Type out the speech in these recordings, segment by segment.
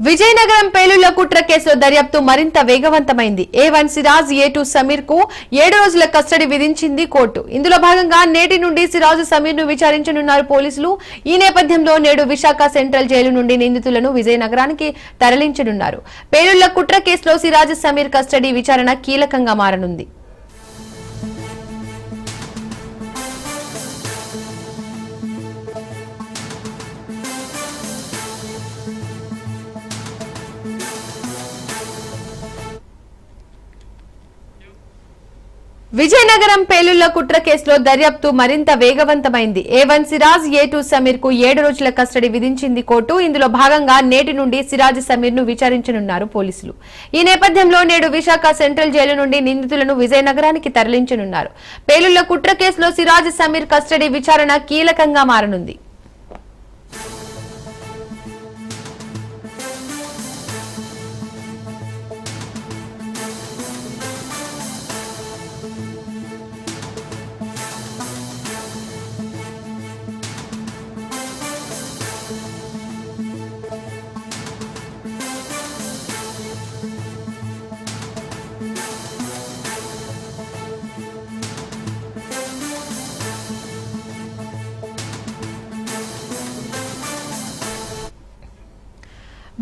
విజయనగరం పేలుళ్ల కుట్ర కేసులో దర్యాప్తు మరింత వేగవంతమైంది. A1 సిరాజ్, A2 సమీర్ కు 7 రోజుల కస్టడీ విధించింది కోర్టు. ఇందులో భాగంగా నేటి నుండి సిరాజ్, సమీర్ ను విచారించనున్నారు పోలీసులు. ఈ నేపథ్యంలో నేడు విశాఖ సెంట్రల్ జైలు నుండి నిందితులను విజయనగరానికి తరలించనున్నారు. పేలుళ్ల కుట్ర కేసులో సిరాజ్, సమీర్ కస్టడీ విచారణ కీలకంగా మారనుంది. విజయనగరం పేలుళ్ల కుట్ర కేసులో దర్యాప్తు మరింత వేగవంతమైంది. A1 సిరాజ్, A2 సమీర్ కు 7 రోజుల కస్టడీ విధించింది కోర్టు. ఇందులో భాగంగా నేటి నుండి సిరాజ్, సమీర్ ను విచారించనున్నారు పోలీసులు. ఈ నేపథ్యంలో నేడు విశాఖ సెంట్రల్ జైలు నుండి నిందితులను విజయనగరానికి తరలించనున్నారు. పేలుళ్ల కుట్ర కేసులో సిరాజ్, సమీర్ కస్టడీ విచారణ కీలకంగా మారనుంది.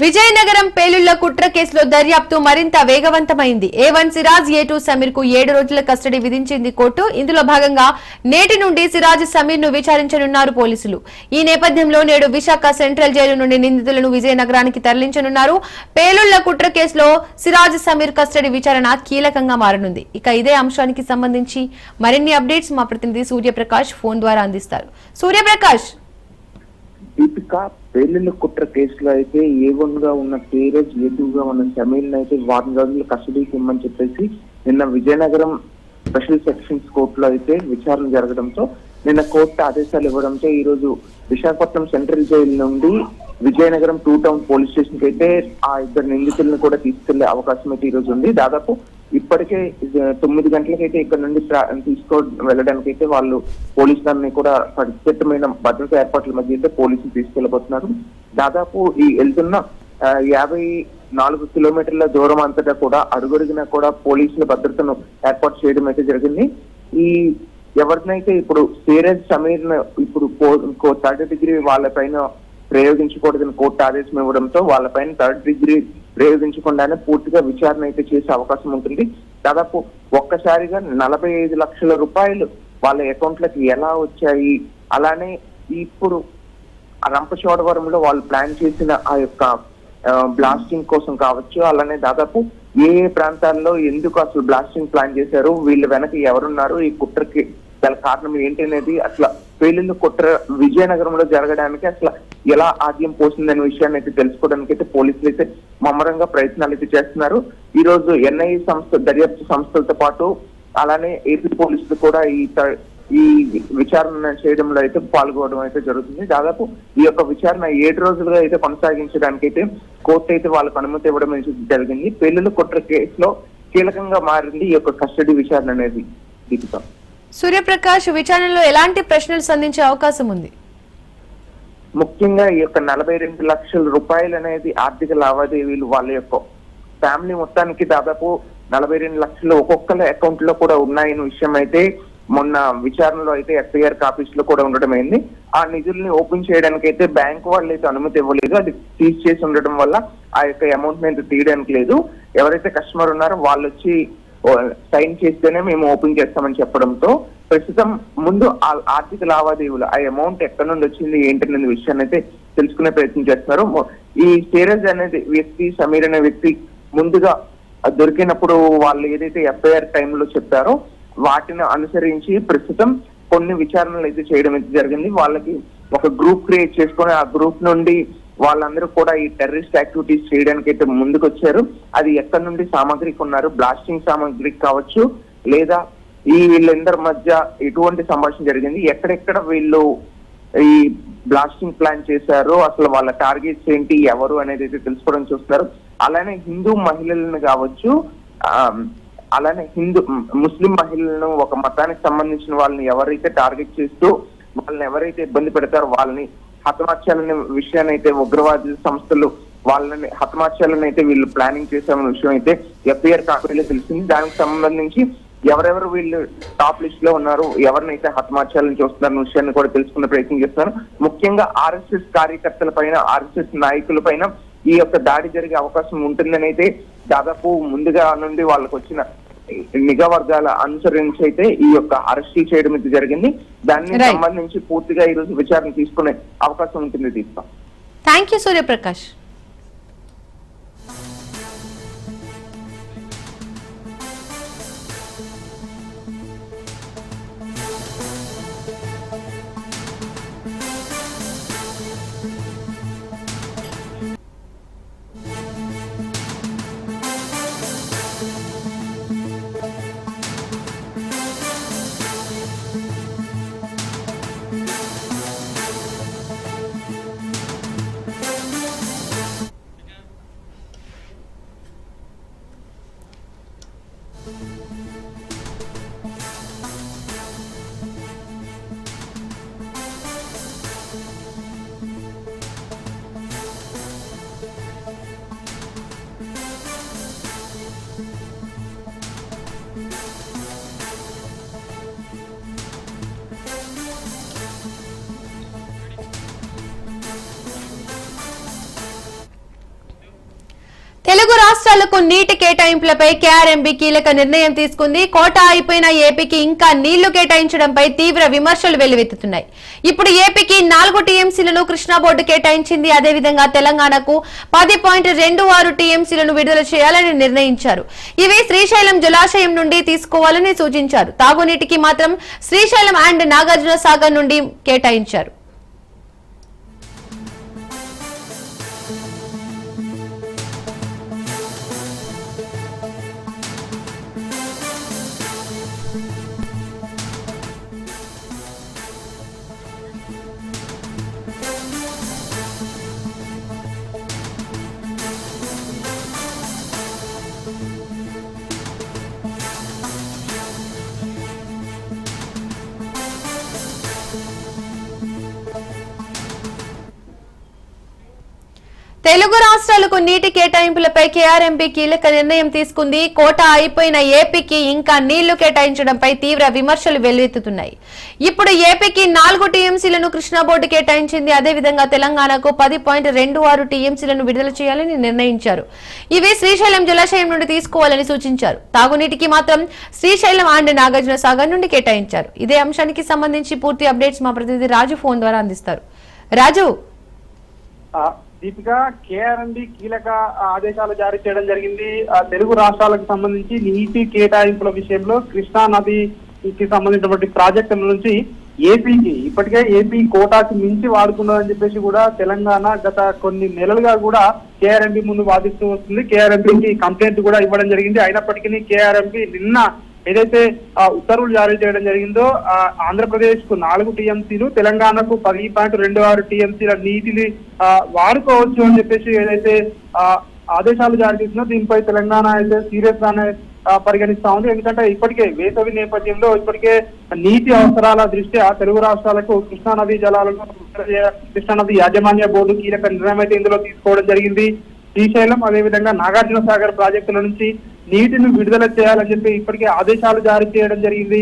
విజయనగరం పేలుళ్ల కుట్ర కేసులో దర్యాప్తు మరింత వేగవంతమైంది. A1 సిరాజ్, A2 సమీర్ కు 7 రోజుల కస్టడీ విధించింది కోర్టు. ఇందులో భాగంగా నేటి నుండి సిరాజ్, సమీర్ ను విచారించనున్నారు పోలీసులు. ఈ నేపథ్యంలో నేడు విశాఖ సెంట్రల్ జైలు నుండి నిందితులను విజయనగరానికి తరలించనున్నారు. పేలుళ్ల కుట్ర కేసులో సిరాజ్, సమీర్ కస్టడీ విచారణ కీలకంగా మారనుంది. ఇక ఇదే అంశానికి సంబంధించి మరిన్ని అప్డేట్స్ మా ప్రతినిధి సూర్యప్రకాష్ ఫోన్ ద్వారా అందిస్తారు. సూర్యప్రకాష్, దీపిక, పేలుళ్ల కుట్ర కేసులో అయితే A1 గా ఉన్న సిరాజ్, A2 గా ఉన్న సమీర్ అయితే వారం రోజుల కస్టడీకి ఇమ్మని చెప్పేసి నిన్న విజయనగరం స్పెషల్ సెక్షన్స్ కోర్టులో అయితే విచారణ జరగడంతో నిన్న కోర్టు ఆదేశాలు ఇవ్వడంతో ఈ రోజు విశాఖపట్నం సెంట్రల్ జైలు నుండి విజయనగరం 2 టౌన్ పోలీస్ స్టేషన్ కి అయితే ఆ ఇద్దరు నిందితులను కూడా తీసుకెళ్లే అవకాశం అయితే ఈ రోజు ఉంది. దాదాపు ఇప్పటికే 9 గంటలకైతే ఇక్కడ నుండి వెళ్ళడానికి అయితే వాళ్ళు పోలీసులన్నీ కూడా ఖచ్చితమైన భద్రతా ఏర్పాట్ల మధ్య అయితే పోలీసులు తీసుకెళ్లబోతున్నారు. దాదాపు ఈ వెళ్తున్న 54 కిలోమీటర్ల దూరం అంతటా కూడా అడుగడుగునా కూడా పోలీసుల భద్రతను ఏర్పాటు చేయడం అయితే జరిగింది. ఈ ఎవరినైతే ఇప్పుడు సిరాజ్, సమీర్ ఇప్పుడు 3rd డిగ్రీ వాళ్ళపైన ప్రయోగించకూడదని కోర్టు ఆదేశం ఇవ్వడంతో వాళ్ళపైన 3rd డిగ్రీ ప్రయోగించకుండానే పూర్తిగా విచారణ అయితే చేసే అవకాశం ఉంటుంది. దాదాపు ఒక్కసారిగా 45 లక్షల రూపాయలు వాళ్ళ అకౌంట్లకి ఎలా వచ్చాయి, అలానే ఇప్పుడు రంపచోడవరంలో వాళ్ళు ప్లాన్ చేసిన ఆ యొక్క బ్లాస్టింగ్ కోసం కావచ్చు, అలానే దాదాపు ఏ ప్రాంతాల్లో ఎందుకు అసలు బ్లాస్టింగ్ ప్లాన్ చేశారు, వీళ్ళు వెనక ఎవరున్నారు, ఈ కుట్రకి గల కారణం ఏంటి అనేది, అసలు పేలుళ్ల కుట్ర విజయనగరంలో జరగడానికి అసలు ఎలా ఆద్యం పోసిందనే విషయాన్ని అయితే తెలుసుకోవడానికి అయితే పోలీసులు అయితే ముమ్మరంగా ప్రయత్నాలు అయితే చేస్తున్నారు. ఈ రోజు NIA సంస్థ, దర్యాప్తు సంస్థలతో పాటు అలానే AP పోలీసులు కూడా ఈ విచారణ చేయడంలో అయితే పాల్గొనడం అయితే జరుగుతుంది. దాదాపు ఈ యొక్క విచారణ 7 రోజులుగా అయితే కొనసాగించడానికి అయితే కోర్టు అయితే వాళ్ళకు అనుమతి ఇవ్వడం జరిగింది. పేలుళ్ల కుట్ర కేసులో కీలకంగా మారింది ఈ యొక్క కస్టడీ విచారణ అనేది. దీపిక, సూర్యప్రకాష్, విచారణలో ఎలాంటి ప్రశ్నలు సంధించే అవకాశం ఉంది? ముఖ్యంగా ఈ యొక్క 42 లక్షల రూపాయలు అనేది ఆర్థిక లావాదేవీలు వాళ్ళ యొక్క ఫ్యామిలీ మొత్తానికి దాదాపు 42 లక్షలు ఒక్కొక్కరి అకౌంట్ లో కూడా ఉన్నాయన్న విషయం అయితే మొన్న విచారణలో అయితే FIR కాపీస్ లో కూడా ఉండడం అయింది. ఆ నిధుల్ని ఓపెన్ చేయడానికి అయితే బ్యాంకు వాళ్ళు అయితే అనుమతి ఇవ్వలేదు. అది సీజ్ చేసి ఉండడం వల్ల ఆ యొక్క అమౌంట్ ని తీయడానికి లేదు. ఎవరైతే కస్టమర్ ఉన్నారో వాళ్ళు వచ్చి సైన్ చేస్తేనే మేము ఓపెన్ చేస్తామని చెప్పడంతో ప్రస్తుతం ముందు ఆర్థిక లావాదేవీలు ఆ అమౌంట్ ఎక్కడి నుండి వచ్చింది ఏంటనే విషయాన్ని అయితే తెలుసుకునే ప్రయత్నం చేస్తున్నారు. ఈ సిరాజ్ అనేది వ్యక్తి, సమీర్ అనే వ్యక్తి ముందుగా దొరికినప్పుడు వాళ్ళు ఏదైతే FIR టైంలో చెప్పారో వాటిని అనుసరించి ప్రస్తుతం కొన్ని విచారణలు అయితే చేయడం అయితే జరిగింది. వాళ్ళకి ఒక గ్రూప్ క్రియేట్ చేసుకొని ఆ గ్రూప్ నుండి వాళ్ళందరూ కూడా ఈ టెర్రరిస్ట్ యాక్టివిటీస్ చేయడానికి అయితే ముందుకు వచ్చారు. అది ఎక్కడి నుండి సామాగ్రి కొన్నారు, బ్లాస్టింగ్ సామాగ్రి కావచ్చు, లేదా ఈ వీళ్ళందరి మధ్య ఎటువంటి సంభాషణ జరిగింది, ఎక్కడెక్కడ వీళ్ళు ఈ బ్లాస్టింగ్ ప్లాన్ చేశారు, అసలు వాళ్ళ టార్గెట్స్ ఏంటి, ఎవరు అనేది అయితే తెలుసుకోవడం చూస్తున్నారు. అలానే హిందూ మహిళలను కావచ్చు, అలానే ముస్లిం మహిళలను, ఒక మతానికి సంబంధించిన వాళ్ళని ఎవరైతే టార్గెట్ చేస్తూ వాళ్ళని ఎవరైతే ఇబ్బంది పెడతారో వాళ్ళని హతమార్చాలనే విషయాన్ని అయితే ఉగ్రవాద సంస్థలు వాళ్ళని హతమార్చాలని అయితే వీళ్ళు ప్లానింగ్ చేసామన్న విషయం అయితే ఎఫ్ఐఆర్ కాపీలో తెలిసింది. దానికి సంబంధించి ఎవరెవరు వీళ్ళు టాప్ లిస్ట్ లో ఉన్నారు, ఎవరినైతే హతమార్చాలని చూస్తున్నారు విషయాన్ని కూడా తెలుసుకునే ప్రయత్నం చేస్తున్నారు. ముఖ్యంగా ఆర్ఎస్ఎస్ కార్యకర్తల పైన, ఆర్ఎస్ఎస్ నాయకుల పైన ఈ యొక్క దాడి జరిగే అవకాశం ఉంటుందని అయితే దాదాపు ముందుగా నుండి వాళ్ళకు వచ్చిన నిఘా వర్గాల అనుసరించి అయితే ఈ యొక్క అరెస్ట్ చేయడం అయితే జరిగింది. దానికి సంబంధించి పూర్తిగా ఈ రోజు విచారణ తీసుకునే అవకాశం ఉంటుంది. దీప, థ్యాంక్ యూ సూర్యప్రకాష్. తెలుగు రాష్ట్రాలకు నీటి కేటాయింపులపై కేఆర్ఎంబీ కీలక నిర్ణయం తీసుకుంది. కోటా అయిపోయిన ఏపీకి ఇంకా నీళ్లు కేటాయించడంపై తీవ్ర విమర్శలు వెల్లువెత్తుతున్నాయి. ఇప్పుడు ఏపీకి 4 టీఎంసీలను కృష్ణా బోర్డు కేటాయించింది. అదేవిధంగా తెలంగాణకు 10.26 టీఎంసీలను విడుదల చేయాలని నిర్ణయించారు. ఇవి శ్రీశైలం జలాశయం నుండి తీసుకోవాలని సూచించారు. తాగునీటికి మాత్రం శ్రీశైలం అండ్ నాగార్జున సాగర్ నుండి కేటాయించారు. తెలుగు రాష్ట్రాలకు నీటి కేటాయింపులపై కేఆర్ఎంబీ కీలక నిర్ణయం తీసుకుంది. కోటా అయిపోయిన ఏపీకి ఇంకా నీళ్లు కేటాయించడంపై తీవ్ర విమర్శలు వెల్లువెత్తుతున్నాయి. ఇప్పుడు ఏపీకి 4 టీఎంసీలను కృష్ణా బోర్డు కేటాయించింది. అదేవిధంగా తెలంగాణకు 10.26 టీఎంసీలను విడుదల చేయాలని నిర్ణయించారు. ఇవి శ్రీశైలం జలాశయం నుండి తీసుకోవాలని సూచించారు. తాగునీటికి మాత్రం శ్రీశైలం అండ్ నాగార్జున సాగర్ నుండి కేటాయించారు. ఇదే అంశానికి సంబంధించి పూర్తి అప్డేట్స్ మా ప్రతినిధి రాజు ఫోన్ ద్వారా అందిస్తారు. రాజు, దీపిక, కేఆర్ఎంబీ కీలక ఆదేశాలు జారీ చేయడం జరిగింది. తెలుగు రాష్ట్రాలకు సంబంధించి నీటి కేటాయింపుల విషయంలో కృష్ణా నదికి సంబంధించినటువంటి ప్రాజెక్టుల నుంచి ఏపీకి ఇప్పటికే ఏపీ కోటాకి మించి వాడుకున్నదని చెప్పేసి కూడా తెలంగాణ గత కొన్ని నెలలుగా కూడా కేఆర్ఎంబీ ముందు వాదిస్తూ వస్తుంది. కేఆర్ఎంబీకి కంప్లైంట్ కూడా ఇవ్వడం జరిగింది. అయినప్పటికీ కేఆర్ఎంబీ నిన్న ఏదైతే ఉత్తర్వులు జారీ చేయడం జరిగిందో ఆంధ్రప్రదేశ్ కు 4 టీఎంసీలు, తెలంగాణకు 10.26 టీఎంసీల నీటిని వాడుకోవచ్చు అని చెప్పేసి ఏదైతే ఆదేశాలు జారీ చేసిందో దీనిపై తెలంగాణ అయితే సీరియస్ గానే పరిగణిస్తా ఉంది. ఎందుకంటే ఇప్పటికే వేసవి నేపథ్యంలో ఇప్పటికే నీటి అవసరాల దృష్ట్యా తెలుగు రాష్ట్రాలకు కృష్ణా నదీ జలాలను కృష్ణా నది యాజమాన్య బోర్డు కీలక నిర్ణయం అయితే ఇందులో తీసుకోవడం జరిగింది. శ్రీశైలం అదేవిధంగా నాగార్జున సాగర్ ప్రాజెక్టుల నుంచి నీటిని విడుదల చేయాలని చెప్పి ఇప్పటికే ఆదేశాలు జారీ చేయడం జరిగింది.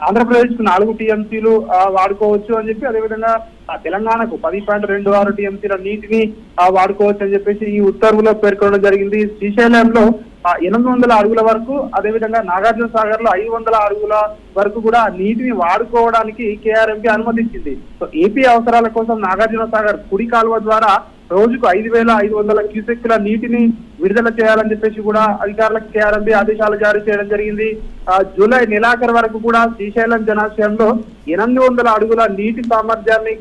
ఆంధ్రప్రదేశ్ కు 4 టీఎంసీలు వాడుకోవచ్చు అని చెప్పి, అదేవిధంగా తెలంగాణకు 10.26 టీఎంసీల నీటిని వాడుకోవచ్చు అని చెప్పేసి ఈ ఉత్తర్వులో పేర్కొనడం జరిగింది. శ్రీశైలంలో 800 అడుగుల వరకు, అదేవిధంగా నాగార్జున సాగర్ లో 500 అడుగుల వరకు కూడా నీటిని వాడుకోవడానికి కేఆర్ఎంబీ అనుమతించింది. సో ఏపీ అవసరాల కోసం నాగార్జున సాగర్ కుడి కాలువ ద్వారా రోజుకు 5,500 క్యూసెక్కుల నీటిని విడుదల చేయాలని చెప్పేసి కూడా అధికారులకు కేఆర్ఎంబీ ఆదేశాలు జారీ చేయడం జరిగింది. జూలై నెలాఖరు వరకు కూడా శ్రీశైలం జలాశయంలో 800 అడుగుల నీటి సామర్థ్యాన్ని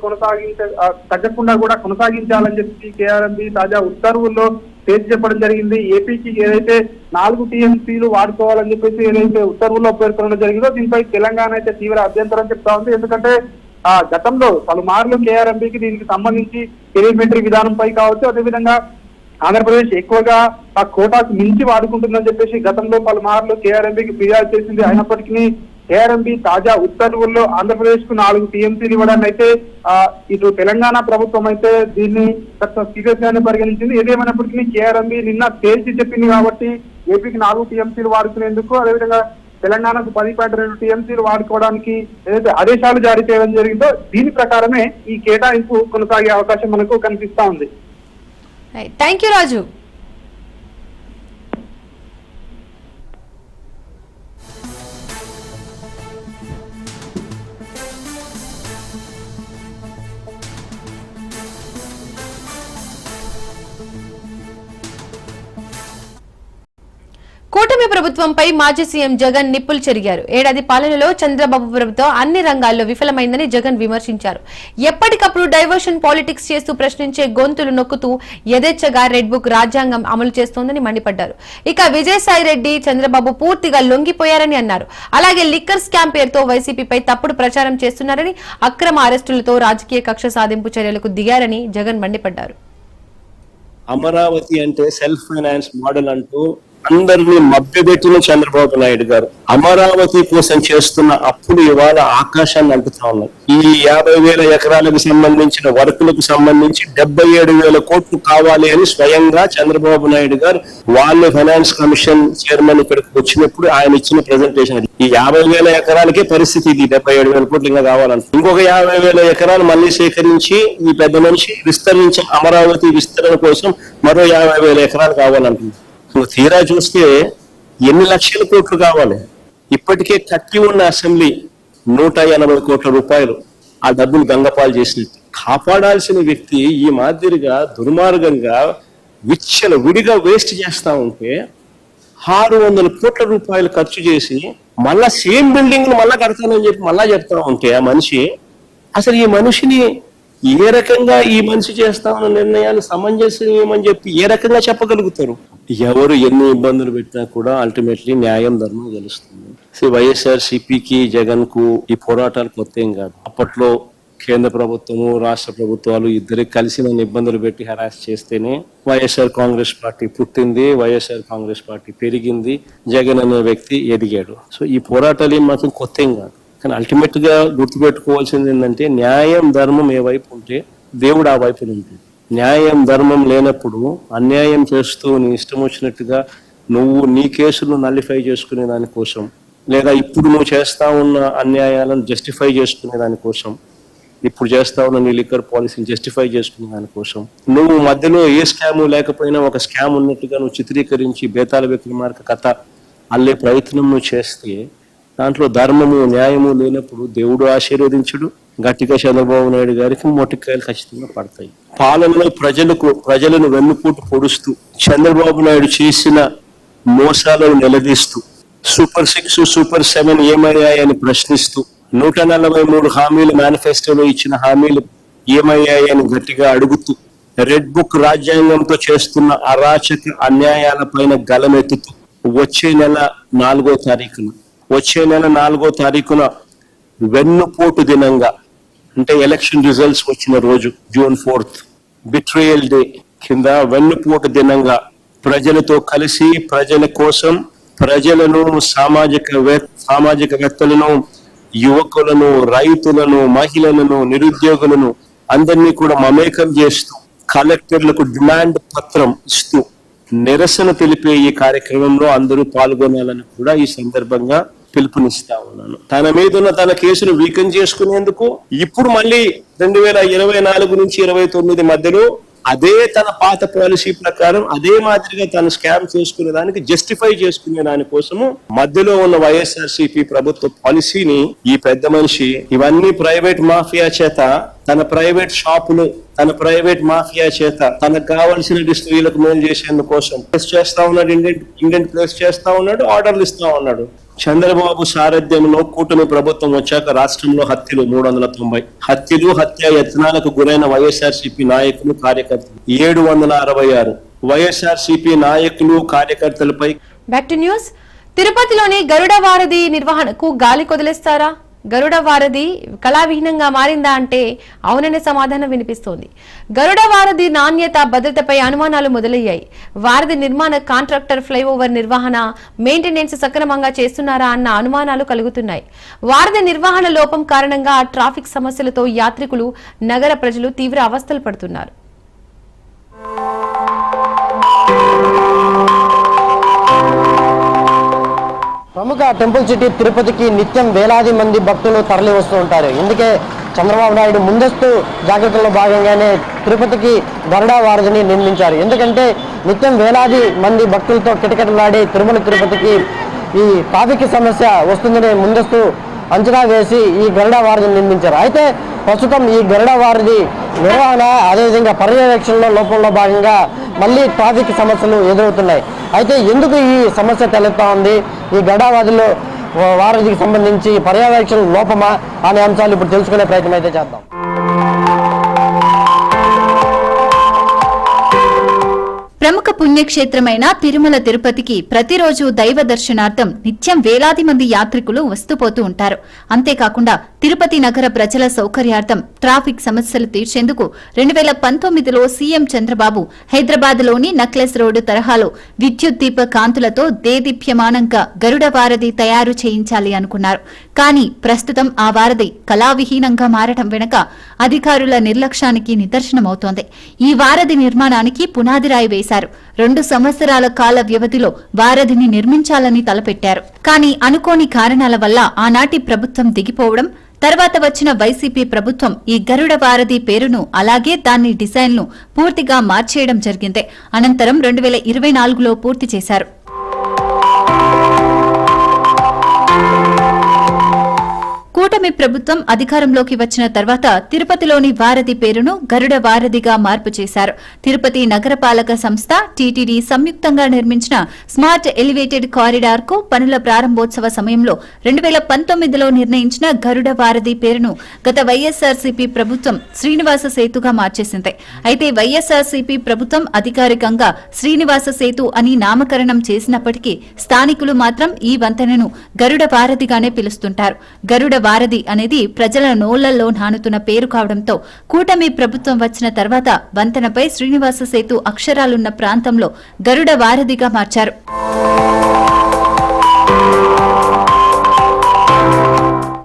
తగ్గకుండా కూడా కొనసాగించాలని చెప్పి కేఆర్ఎంబీ తాజా ఉత్తర్వుల్లో తేల్చి చెప్పడం జరిగింది. ఏపీకి ఏదైతే 4 టీఎంసీలు వాడుకోవాలని చెప్పేసి ఏదైతే ఉత్తర్వుల్లో పేర్కొనడం జరిగిందో దీనిపై తెలంగాణ అయితే తీవ్ర అభ్యంతరం చెప్తా ఉంది. ఎందుకంటే గతంలో పలుమార్లు కేఆర్ఎంబీకి దీనికి సంబంధించి టెలిమెట్రీ విధానంపై కావచ్చు, అదేవిధంగా ఆంధ్రప్రదేశ్ ఎక్కువగా ఆ కోటాకు మించి వాడుకుంటుందని చెప్పేసి గతంలో పలుమార్లు కేఆర్ఎంబీకి ఫిర్యాదు చేసింది. అయినప్పటికీ కేఆర్ఎంబి తాజా ఉత్తర్వుల్లో ఆంధ్రప్రదేశ్ కు 4 టీఎంసీలు ఇవ్వడాన్ని అయితే ఇటు తెలంగాణ ప్రభుత్వం అయితే దీన్ని సీరియస్ గానే పరిగణించింది. ఏదేమైనప్పటికీ కేఆర్ఎంబి నిన్న తేల్చి చెప్పింది కాబట్టి ఏపీకి 4 టీఎంసీలు వాడుకునేందుకు, అదేవిధంగా తెలంగాణకు 10.2 టీఎంసీలు వాడుకోవడానికి ఏదైతే ఆదేశాలు జారీ చేయడం జరిగిందో దీని ప్రకారమే ఈ కేటాయింపు కొనసాగే అవకాశం మనకు కనిపిస్తా ఉంది. థ్యాంక్ యూ రాజు. కూటమి ప్రభుత్వంపై మాజీ సీఎం జగన్ నిప్పులు చెరిగారు. ఏడాది పాలనలో చంద్రబాబు ప్రభుత్వం అన్ని రంగాల్లో విఫలమైందని జగన్ విమర్శించారు. ఎప్పటికప్పుడు డైవర్షన్ పాలిటిక్స్ చేస్తూ ప్రశ్నించే గొంతులు నొక్కుతూ యథేచ్ఛగా రెడ్ బుక్ రాజ్యాంగం అమలు చేస్తోందని మండిపడ్డారు. ఇక విజయసాయి రెడ్డి చంద్రబాబు పూర్తిగా లొంగిపోయారని అన్నారు. అలాగే లిక్కర్ స్కామ్ పేరుతో వైసీపీపై తప్పుడు ప్రచారం చేస్తున్నారని, అక్రమ అరెస్టులతో రాజకీయ కక్ష సాధింపు చర్యలకు దిగారని జగన్ మండిపడ్డారు. అమరావతి అంటే సెల్ఫ్ ఫైనాన్స్ మోడల్ అంటూ అందరినీ మభ్యపెట్టిన చంద్రబాబు నాయుడు గారు అమరావతి కోసం చేస్తున్న అప్పులు ఇవాళ ఆకాశాన్ని అంటుతా ఉన్నాయి. ఈ 50,000 ఎకరాలకు సంబంధించిన వర్కులకు సంబంధించి 77,000 కోట్లు కావాలి అని స్వయంగా చంద్రబాబు నాయుడు గారు వాళ్ళు ఫైనాన్స్ కమిషన్ చైర్మన్ ఇక్కడికి వచ్చినప్పుడు ఆయన ఇచ్చిన ప్రెజెంటేషన్. ఈ 50,000 ఎకరాలకే పరిస్థితి ఇది. 77,000 కోట్లు ఇంకా కావాలంట. ఇంకొక 50,000 ఎకరాలు మళ్ళీ సేకరించి ఈ పెద్ద మనిషి విస్తరించి అమరావతి విస్తరణ కోసం మరో 50,000 ఎకరాలు కావాలంటుంది. తీరా చూస్తే ఎన్ని లక్షల కోట్లు కావాలి. ఇప్పటికే కట్టి ఉన్న అసెంబ్లీ 180 కోట్ల రూపాయలు ఆ డబ్బులు గంగపాలు చేసినట్టు. కాపాడాల్సిన వ్యక్తి ఈ మాదిరిగా దుర్మార్గంగా విడిగా వేస్ట్ చేస్తా ఉంటే 600 కోట్ల రూపాయలు ఖర్చు చేసి మళ్ళా సేమ్ బిల్డింగ్ మళ్ళా కడతానని చెప్పి మళ్ళా చెప్తా ఉంటే ఆ మనిషి అసలు ఈ మనిషిని ఏ రకంగా ఈ మనిషి చేస్తా ఉన్న నిర్ణయాలు సమంజసమని చెప్పి ఏ రకంగా చెప్పగలుగుతారు? ఎవరు ఎన్ని ఇబ్బందులు పెట్టినా కూడా అల్టిమేట్లీ న్యాయం ధర్మం గెలుస్తుంది. వైఎస్ఆర్ సిపికి జగన్ కు ఈ పోరాటాలు కొత్త ఏం కాదు. అప్పట్లో కేంద్ర ప్రభుత్వము రాష్ట్ర ప్రభుత్వాలు ఇద్దరికి కలిసి నన్ను ఇబ్బందులు పెట్టి హెరాస్ చేస్తేనే వైఎస్ఆర్ కాంగ్రెస్ పార్టీ పుట్టింది, వైఎస్ఆర్ కాంగ్రెస్ పార్టీ పెరిగింది, జగన్ అనే వ్యక్తి ఎదిగాడు. సో ఈ పోరాటాలు ఏం మాత్రం కొత్త ఏం కాదు. కానీ అల్టిమేట్ గా గుర్తుపెట్టుకోవాల్సింది ఏంటంటే న్యాయం ధర్మం ఏ వైపు ఉంటే దేవుడు ఆ వైపు ఉంటుంది. న్యాయం ధర్మం లేనప్పుడు అన్యాయం చేస్తూ నీ ఇష్టం వచ్చినట్టుగా నువ్వు నీ కేసులు నల్లిఫై చేసుకునే దానికోసం, లేదా ఇప్పుడు నువ్వు చేస్తా ఉన్న అన్యాయాలను జస్టిఫై చేసుకునే దానికోసం, ఇప్పుడు చేస్తా ఉన్న నీ లిక్కర్ పాలసీని జస్టిఫై చేసుకునే దానికోసం, నువ్వు మధ్యలో ఏ స్కాము లేకపోయినా ఒక స్కామ్ ఉన్నట్టుగా నువ్వు చిత్రీకరించి బేతాళ విక్రమార్క కథ అల్లే ప్రయత్నం నువ్వు చేస్తే దాంట్లో ధర్మము న్యాయము లేనప్పుడు దేవుడు ఆశీర్వదించుడు. గట్టిగా చంద్రబాబు నాయుడు గారికి మొటికాయలు ఖచ్చితంగా పడతాయి. పాలనలో ప్రజలను వెన్నుపోటు పొడుస్తూ చంద్రబాబు నాయుడు చేసిన మోసాలను నిలదీస్తూ సూపర్ 6 సూపర్ 7 ఏమయ్యాయని ప్రశ్నిస్తూ 143 హామీలు మేనిఫెస్టోలో ఇచ్చిన హామీలు ఏమయ్యాయని గట్టిగా అడుగుతూ రెడ్ బుక్ రాజ్యాంగంతో చేస్తున్న అరాచక అన్యాయాలపైన గలమెత్తుతూ వచ్చే నెల 4వ తారీఖున వెన్నుపోటు దినంగా, అంటే ఎలక్షన్ రిజల్ట్స్ వచ్చిన రోజు June 4th బిట్రేయల్ డే కింద వెన్నుపోటు దినంగా ప్రజలతో కలిసి ప్రజల కోసం ప్రజలను సామాజికవేత్తలను యువకులను రైతులను మహిళలను నిరుద్యోగులను అందరినీ కూడా మమేకం చేస్తూ కలెక్టర్లకు డిమాండ్ పత్రం ఇస్తూ నిరసన తెలిపే ఈ కార్యక్రమంలో అందరూ పాల్గొనాలని కూడా ఈ సందర్భంగా పిలుపునిస్తా ఉన్నాను. తన మీద ఉన్న తన కేసును వీకెన్ చేసుకునేందుకు ఇప్పుడు మళ్ళీ 2024 నుంచి 29 మధ్యలో అదే తన పాత పాలసీ ప్రకారం అదే మాదిరిగా తను స్కామ్ చేసుకునే దానికి జస్టిఫై చేసుకునే దానికోసము మధ్యలో ఉన్న వైఎస్ఆర్సీపీ ప్రభుత్వ పాలసీని ఈ పెద్ద మనిషి ఇవన్నీ ప్రైవేట్ మాఫియా చేత, తన ప్రైవేట్ షాపులు, తన ప్రైవేట్ మాఫియా చేత తనకు కావాల్సిన స్త్రీలకు మేలు చేసేందుకోసం ప్లేస్ చేస్తా ఉన్నాడు. ఇండియన్ ప్లేస్ చేస్తా ఉన్నాడు, ఆర్డర్లు ఇస్తా ఉన్నాడు. చంద్రబాబు సారథ్యంలో కూటమి ప్రభుత్వం వచ్చాక రాష్ట్రంలో హత్యలు 390, హత్యలు హత్య యత్నాలకు గురైన వైఎస్ఆర్సీపీ నాయకులు కార్యకర్తలు 766, వైఎస్ఆర్సీపీ నాయకులు కార్యకర్తలపై. Back to news. తిరుపతిలోని గరుడ వారధి నిర్వహణకు గాలి కొదిలేస్తారా? గరుడ వారధి కళావిహీనంగా మారిందా అంటే అవుననే సమాధానం వినిపిస్తోంది. గరుడ వారధి నాణ్యత, భద్రతపై అనుమానాలు మొదలయ్యాయి. వారధి నిర్మాణ కాంట్రాక్టర్ ఫ్లైఓవర్ నిర్వహణ, మెయింటెనెన్స్ సక్రమంగా చేస్తున్నారా అన్న అనుమానాలు కలుగుతున్నాయి. వారధి నిర్వహణ లోపం కారణంగా ట్రాఫిక్ సమస్యలతో యాత్రికులు, నగర ప్రజలు తీవ్ర అవస్థలు పడుతున్నారు. ప్రముఖ టెంపుల్ సిటీ తిరుపతికి నిత్యం వేలాది మంది భక్తులు తరలి వస్తూ ఉంటారు. ఇందుకే చంద్రబాబు నాయుడు ముందస్తు జాగ్రత్తల్లో భాగంగానే తిరుపతికి గరుడ వారధిని నిర్మించారు. ఎందుకంటే నిత్యం వేలాది మంది భక్తులతో కిటకిటలాడి తిరుపతికి ఈ ట్రాఫిక్ సమస్య వస్తుందని ముందస్తు అంచనా వేసి ఈ గరుడ వారధిని నిర్మించారు. అయితే ప్రస్తుతం ఈ గరుడ వారధి నిర్వహణ, అదేవిధంగా పర్యవేక్షణలో లోపంలో భాగంగా మళ్ళీ ట్రాఫిక్ సమస్యలు ఎదురవుతున్నాయి. అయితే ఎందుకు ఈ సమస్య తలెత్తా ఉంది, ఈ గరుడ వారధికి సంబంధించి పర్యవేక్షణ లోపమా అనే అంశాలు ఇప్పుడు తెలుసుకునే ప్రయత్నం అయితే చేద్దాం. ప్రముఖ పుణ్యక్షేత్రమైన తిరుమల తిరుపతికి ప్రతిరోజు దైవ దర్శనార్థం నిత్యం వేలాది మంది యాత్రికులు వస్తూపోతూ ఉంటారు. అంతేకాకుండా తిరుపతి నగర ప్రజల సౌకర్యార్థం ట్రాఫిక్ సమస్యలు తీర్చేందుకు 2019లో సీఎం చంద్రబాబు హైదరాబాద్లోని నక్లెస్ రోడ్డు తరహాలో విద్యుత్ దీప కాంతులతో దేదీప్యమానంగా గరుడ వారధి తయారు చేయించాలి అనుకున్నారు. కానీ ప్రస్తుతం ఆ వారధి కళావిహీనంగా మారడం వెనుక అధికారుల నిర్లక్ష్యానికి నిదర్శనమవుతోంది. ఈ వారధి నిర్మాణానికి పునాదిరాయి వేశారు. 2 సంవత్సరాల కాల వ్యవధిలో వారధిని నిర్మించాలని తలపెట్టారు. కానీ అనుకోని కారణాల వల్ల ఆనాటి ప్రభుత్వం దిగిపోవడం, తర్వాత వచ్చిన వైసీపీ ప్రభుత్వం ఈ గరుడ వారధి పేరును, అలాగే దాని డిజైన్ను పూర్తిగా మార్చేయడం జరిగింది. అనంతరం 2024లో పూర్తి చేశారు. కూటమి ప్రభుత్వం అధికారంలోకి వచ్చిన తర్వాత తిరుపతిలోని వారధి పేరును గరుడ వారధిగా మార్పు చేశారు. తిరుపతి నగరపాలక సంస్థ, టీటీడీ సంయుక్తంగా నిర్మించిన స్మార్ట్ ఎలివేటెడ్ కారిడార్ కు పనుల ప్రారంభోత్సవ సమయంలో 2019లో నిర్ణయించిన గరుడ వారధి పేరును గత వైఎస్ఆర్సీపీ ప్రభుత్వం శ్రీనివాస సేతుగా మార్చేసింది. అయితే వైఎస్ఆర్సీపీ ప్రభుత్వం అధికారికంగా శ్రీనివాస సేతు అని నామకరణం చేసినప్పటికీ స్థానికులు మాత్రం ఈ వంతెనను గరుడ వారధిగానే పిలుస్తుంటారు. గరుడ వారధి అనేది ప్రజల నోళ్లలో నానుతున్న పేరు కావడంతో కూటమి ప్రభుత్వం వచ్చిన తర్వాత వంతెనపై శ్రీనివాస సేతు అక్షరాలున్న ప్రాంతంలో గరుడ వారధిగా మార్చారు.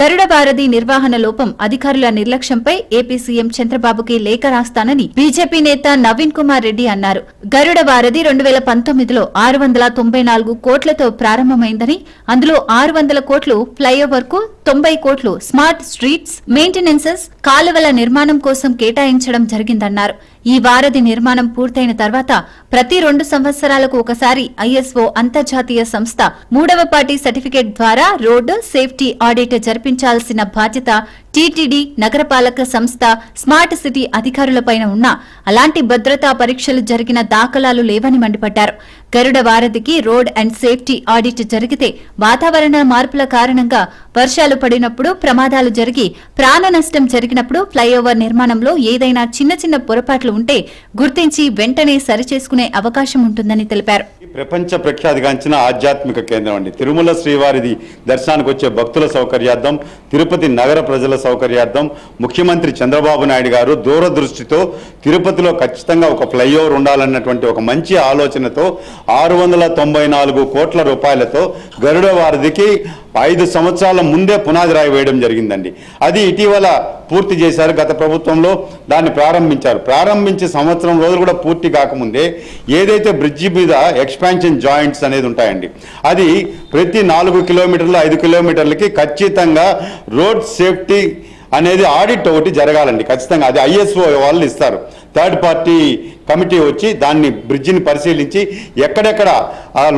గరుడ వారధి నిర్వహణ లోపం, అధికారుల నిర్లక్ష్యంపై ఏపీ సీఎం చంద్రబాబుకి లేఖ రాస్తానని బీజేపీ నేత నవీన్ కుమార్ రెడ్డి అన్నారు. గరుడ వారధి 2019లో 694 కోట్లతో ప్రారంభమైందని, అందులో 600 కోట్లు ఫ్లైఓవర్ కు, 90 కోట్లు స్మార్ట్ స్ట్రీట్స్ మెయింటెనెన్సెస్, కాలువల నిర్మాణం కోసం కేటాయించడం జరిగిందన్నారు. ఈ వారధి నిర్మాణం పూర్తయిన తర్వాత ప్రతి 2 సంవత్సరాలకు ఒకసారి ఐఎస్ఓ అంతర్జాతీయ సంస్థ 3వ పార్టీ సర్టిఫికేట్ ద్వారా రోడ్డు సేఫ్టీ ఆడిట్ జరిపించాల్సిన బాధ్యత టీటీడీ, నగరపాలక సంస్థ, స్మార్ట్ సిటీ అధికారులపైన ఉన్నా అలాంటి భద్రతా పరీక్షలు జరిగిన దాఖలాలు లేవని మండిపడ్డారు. గరుడ వారధికి రోడ్ అండ్ సేఫ్టీ ఆడిట్ జరిగితే వాతావరణ మార్పుల కారణంగా వర్షాలు పడినప్పుడు ప్రమాదాలు జరిగి ప్రాణ నష్టం జరిగినప్పుడు ఫ్లైఓవర్ నిర్మాణంలో ఏదైనా చిన్న చిన్న పొరపాట్లు ఉంటే గుర్తించి వెంటనే సరిచేసుకునే అవకాశం ఉంటుందని తెలిపారు. ప్రపంచ ప్రఖ్యాతిగాంచిన ఆధ్యాత్మిక కేంద్రం అండి తిరుమల శ్రీవారిది దర్శనానికి వచ్చే భక్తుల సౌకర్యార్థం, తిరుపతి నగర ప్రజల సౌకర్యార్థం ముఖ్యమంత్రి చంద్రబాబు నాయుడు గారు దూరదృష్టితో తిరుపతిలో ఖచ్చితంగా ఒక ఫ్లైఓవర్ ఉండాలన్నటువంటి ఒక మంచి ఆలోచనతో 694 కోట్ల రూపాయలతో గరుడ వారధికి 5 సంవత్సరాల ముందే పునాది రాయి వేయడం జరిగిందండి. అది ఇటీవల పూర్తి చేశారు. గత ప్రభుత్వంలో దాన్ని ప్రారంభించి సంవత్సరం రోజులు కూడా పూర్తి కాకముందే ఏదైతే బ్రిడ్జి మీద ఎక్స్పాన్షన్ జాయింట్స్ అనేది ఉంటాయండి, అది ప్రతి 4 కిలోమీటర్లు 5 కిలోమీటర్లకి ఖచ్చితంగా రోడ్ సేఫ్టీ అనేది ఆడిట్ ఒకటి జరగాలండి. ఖచ్చితంగా అది ఐఎస్ఓ వాళ్ళు ఇస్తారు. థర్డ్ పార్టీ కమిటీ వచ్చి దాన్ని బ్రిడ్జిని పరిశీలించి ఎక్కడెక్కడ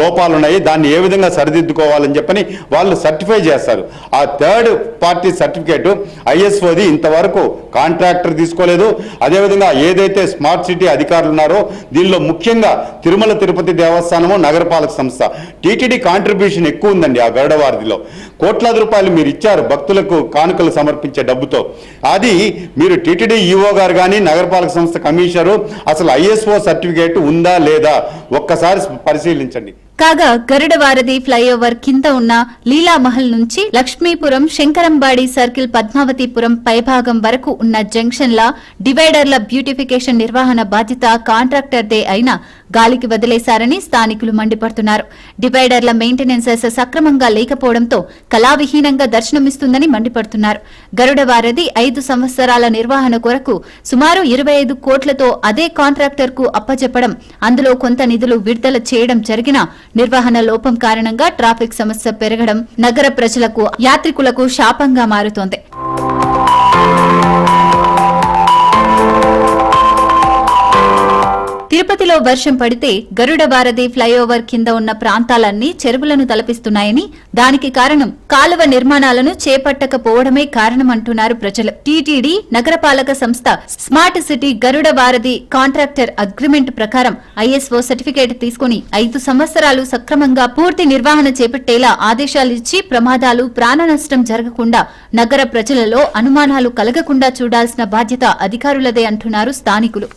లోపాలు ఉన్నాయి, దాన్ని ఏ విధంగా సరిదిద్దుకోవాలని చెప్పని వాళ్ళు సర్టిఫై చేస్తారు. ఆ థర్డ్ పార్టీ సర్టిఫికేట్ ఐఎస్ఓది ఇంతవరకు కాంట్రాక్టర్ తీసుకోలేదు. అదేవిధంగా ఏదైతే స్మార్ట్ సిటీ అధికారులు ఉన్నారో దీనిలో ముఖ్యంగా తిరుమల తిరుపతి దేవస్థానము, నగరపాలక సంస్థ, టీటీడీ కాంట్రిబ్యూషన్ ఎక్కువ ఉందండి. ఆ గరుడ వారధిలో కోట్లాది రూపాయలు మీరు ఇచ్చారు భక్తులకు కానుకలు సమర్పించే డబ్బుతో. అది మీరు టీటీడీ ఈఓ గారు కానీ, నగరపాలక సంస్థ కమిషనరు అసలు ఐఎస్ఓ సర్టిఫికేట్ ఉందా లేదా ఒక్కసారి పరిశీలించండి. కాగా గరుడ వారధి ఫ్లైఓవర్ కింద ఉన్న లీలామహల్ నుంచి లక్ష్మీపురం, శంకరంబాడి సర్కిల్, పద్మావతిపురం పైభాగం వరకు ఉన్న జంక్షన్ల డివైడర్ల బ్యూటిఫికేషన్ నిర్వహణ బాధ్యత కాంట్రాక్టర్దే అయినా గాలికి వదిలేశారని స్థానికులు మండిపడుతున్నారు. డివైడర్ల మెయింటెనెన్సెస్ సక్రమంగా లేకపోవడంతో కళావిహీనంగా దర్శనమిస్తుందని మండిపడుతున్నారు. గరుడ వారధి 5 సంవత్సరాల నిర్వహణ కొరకు సుమారు 25 కోట్లతో అదే కాంట్రాక్టర్ కు అప్పచెప్పడం, అందులో కొంత నిధులు విడుదల చేయడం జరిగినా నిర్వహణ లోపం కారణంగా ట్రాఫిక్ సమస్య పెరగడం నగర ప్రజలకు, యాత్రికులకు శాపంగా మారుతోంది. తిరుపతిలో వర్షం పడితే గరుడ వారధి ఫ్లైఓవర్ కింద ఉన్న ప్రాంతాలన్నీ చెరువులను తలపిస్తున్నాయని, దానికి కారణం కాలువ నిర్మాణాలను చేపట్టకపోవడమే కారణమంటున్నారు ప్రజలు. టీటీడీ నగరపాలక సంస్థ స్మార్ట్ సిటీ గరుడ వారధి కాంట్రాక్టర్ అగ్రిమెంట్ ప్రకారం ఐఎస్ఓ సర్టిఫికేట్ తీసుకుని 5 సంవత్సరాలు సక్రమంగా పూర్తి నిర్వహణ చేపట్టేలా ఆదేశాలిచ్చి ప్రమాదాలు, ప్రాణ నష్టం జరగకుండా నగర ప్రజలలో అనుమానాలు కలగకుండా చూడాల్సిన బాధ్యత అధికారులదే అంటున్నారు స్థానికులు.